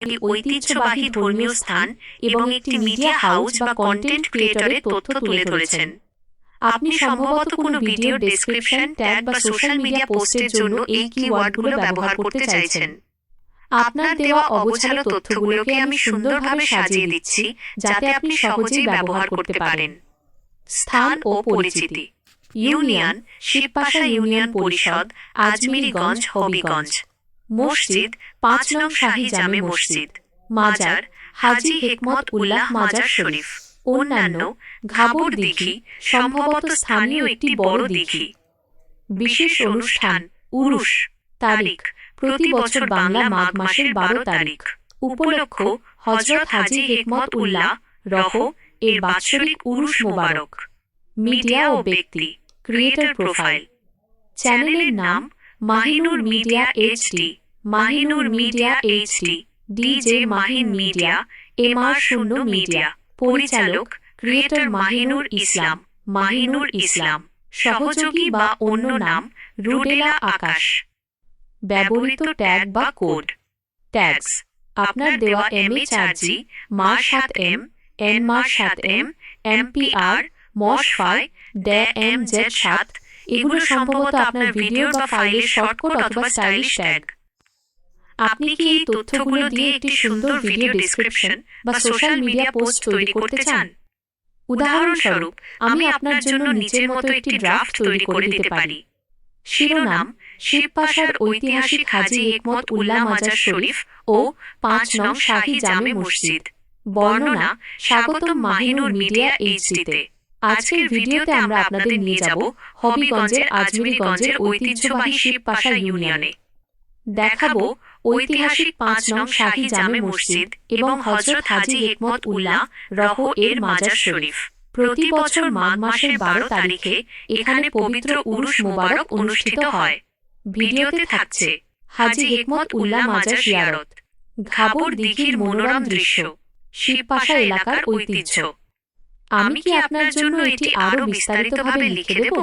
একটি ঐতিহ্যবাহী ধর্মীয় স্থান এবং একটি মিডিয়া হাউস বা কন্টেন্ট ক্রিয়েটরের তথ্য তুলে ধরেছেন। আপনি সম্ভবত কোনো ভিডিওর ডেসক্রিপশন, ট্যাগ বা সোশ্যাল মিডিয়া পোস্টের জন্য এই কিওয়ার্ডগুলো ব্যবহার করতে চাইছেন। আপনার দেওয়া অগোছালো তথ্যগুলোকে আমি সুন্দরভাবে সাজিয়ে দিচ্ছি যাতে আপনি সহজেই ব্যবহার করতে পারেন। স্থান ও পরিচিতি: ইউনিয়ন, শিবপাশা ইউনিয়ন পরিষদ, আজমিরিগঞ্জ, হবিগঞ্জ। মসজিদ, ৫ নং শাহী জামে মসজিদ। মাজার, হাজী হেকমত উল্লাহ মাজার শরীফ। অন্যান্য, ঘাবর দিঘি, সম্ভবত স্থানীয় একটি বড় দিঘি। বিশেষ অনুষ্ঠান: উরুস। তারিখ: প্রতি বছর বাংলা মাঘ মাসের ১২ তারিখ। উপলক্ষ: হযরত হাজী হেকমত উল্লাহ রহ এর বাৎসরিক উরুস মোবারক। মিডিয়া ও ব্যক্তি: ক্রিয়েটর প্রোফাইল। চ্যানেলের নাম: Mahinur media HD, Mahinur media HD, DJ Mahin media, MR0 media. পরিচালক: ক্রিয়েটর মাহিনুর ইসলাম, মাহিনুর ইসলাম। সহযোগী বা অন্য নাম: রুডেলা আকাশ। ব্যবহৃত ট্যাগ বা কোড: ট্যাগস: আপনার দেওয়া MH4G, MAR7M, NMAR7M, MPR, MOS5, DMZ7। এগুলো সম্ভবত আপনার ভিডিও বা ফাইলের শর্টকাট অথবা স্টাইলিশ ট্যাগ। আপনি কি এই তথ্যগুলো দিয়ে একটি সুন্দর ভিডিও ডেসক্রিপশন বা সোশ্যাল মিডিয়া পোস্ট তৈরি করতে চান? উদাহরণস্বরূপ, আমি আপনার জন্য নিচের মতো একটি ড্রাফট তৈরি করে দিতে পারি। শিরোনাম: শিবপাশার ঐতিহাসিক হাজী হেকমত উল্লাহ মাজার শরীফ ও ৫ নং শাহী জামে মসজিদ। বর্ণনা: স্বাগতম মাহিনুর মিডিয়া এইচডিতে। আজকের ভিডিওতে আমরা আপনাদের নিয়ে যাব হবিগঞ্জের আজমিরিগঞ্জের ঐতিহ্যবাহী শিবপাশা ইউনিয়নে। দেখাবো ঐতিহাসিক ৫ নং শাহী জামে মসজিদ এবং হযরত হাজী হেকমত উল্লাহ রহ এর মাজার শরীফ। প্রতি বছর মাঘ মাসের ১২ তারিখে এখানে পবিত্র উরুস মোবারক অনুষ্ঠিত হয়। ভিডিওতে থাকছে হাজী হেকমত উল্লাহ মাজার জিয়ারত, ঘাবর দিঘির মনোরম দৃশ্য, শিবপাশা এলাকার ঐতিহ্য। আমি কি আপনার জন্য এটি আরও বিস্তারিতভাবে লিখে দেব?